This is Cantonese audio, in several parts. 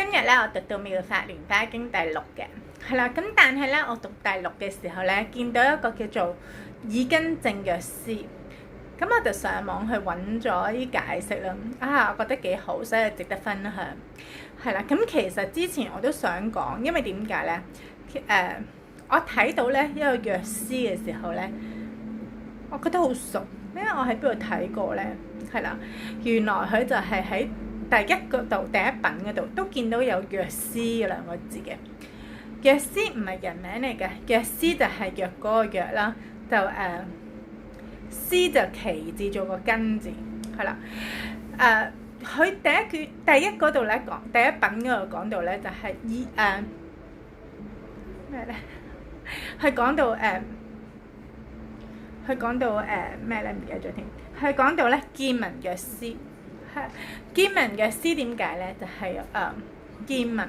今日咧我讀到《妙法蓮華經》第6嘅，係啦。咁但係咧我讀第6嘅時候咧，見到一個叫做耳根正藥師，咁我就上網去揾咗啲解釋啦。我覺得幾好，所以值得分享。係啦，咁其實之前我都想講，因為點解咧？我睇到咧一個藥師嘅時候咧，我覺得好熟，因為我喺邊度睇過咧？係啦，原來佢就係喺第一品嗰度都見到有藥師兩個字嘅。藥師唔係人名嚟嘅，藥師就係藥嗰個藥啦，就師就其字做個根字，係啦。佢第一嗰度咧講，第一品嗰度講到咧就係咩咧？佢講到咩咧？唔記得咗添。佢講到咧見聞藥師，見聞藥師點解咧？就係見聞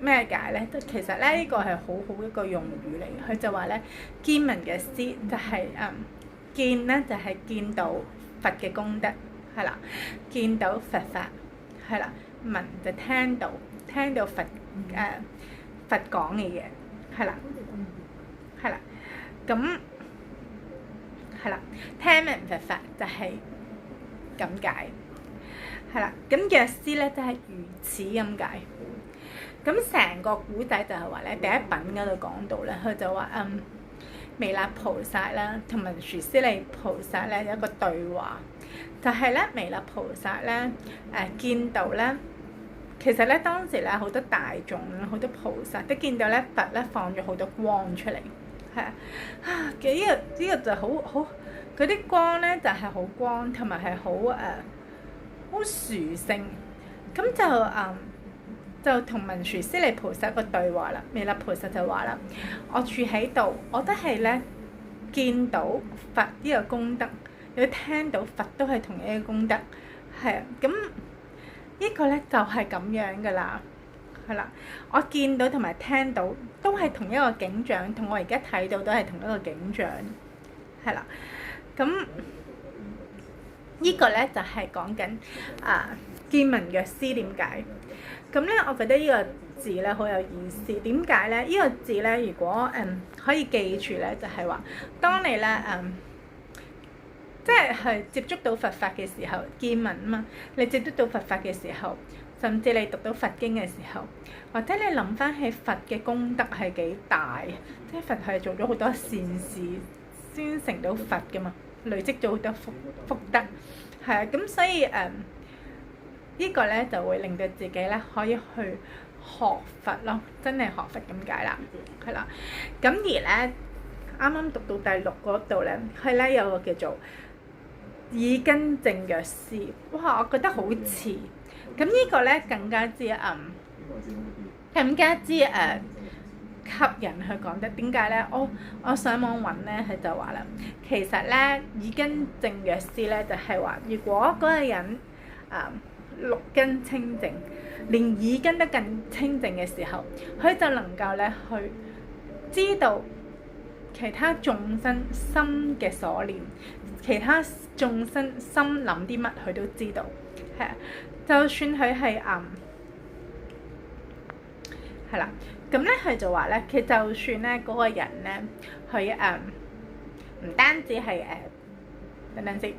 咩解咧？其實咧呢個係好好一個用語嚟。佢就話咧見聞藥師就係見咧就係見到佛嘅功德，係啦，見到佛法，係啦，聞就聽到佛佛講嘅嘢，係啦，係啦，咁係啦，聽聞佛法就係咁解，係啦，咁藥師咧就係如此咁解。咁成個古仔就係話咧，第一品嗰度講到咧，佢就話彌勒菩薩啦，同文殊師利菩薩咧有一個對話，就係咧彌勒菩薩咧見到咧，其實咧當時咧好多大眾啦，好多菩薩都見到咧佛咧放咗好多光出嚟，係呢個就好嗰啲光咧就係好光，同埋係好殊勝，咁就同文殊師利菩薩個對話啦。彌勒菩薩就話啦：我住喺度，我都係咧見到佛呢個功德，有聽到佛都係同一個功德，係啊。咁呢個咧就係咁樣噶啦，係啦。我見到同埋聽到都係同一個景象，同我而家睇到都係同一個景象，係啦。咁呢個咧就係講緊見聞藥師點解？咁咧，我覺得呢個字咧好有意思。點解咧？呢個字咧，如果可以記住咧，就係話，當你咧即係接觸到佛法嘅時候，見聞啊嘛，你接觸到佛法嘅時候，甚至你讀到佛經嘅時候，或者你諗翻起佛嘅功德係幾大，即係佛係做咗好多善事先成到佛噶嘛，累積咗好多福德，係啊，咁所以呢個咧就會令到自己咧可以去學佛咯，真係學佛咁解啦，係啦。咁而咧啱啱讀到第6嗰度咧，佢咧有個叫做耳根正藥師，哇！我覺得好似咁呢個咧更加之吸引佢講得。點解咧？我上網揾咧，佢就話啦，其實咧耳根正藥師咧就係話，如果嗰個人六根清淨，連耳根都更清淨嘅時候，佢就能夠咧去知道其他眾生心嘅所念，其他眾生心諗啲乜，佢都知道。係啊，就算佢係係啦，咁咧佢就話咧，其實就算咧嗰個人咧，佢唔單止係等陣先，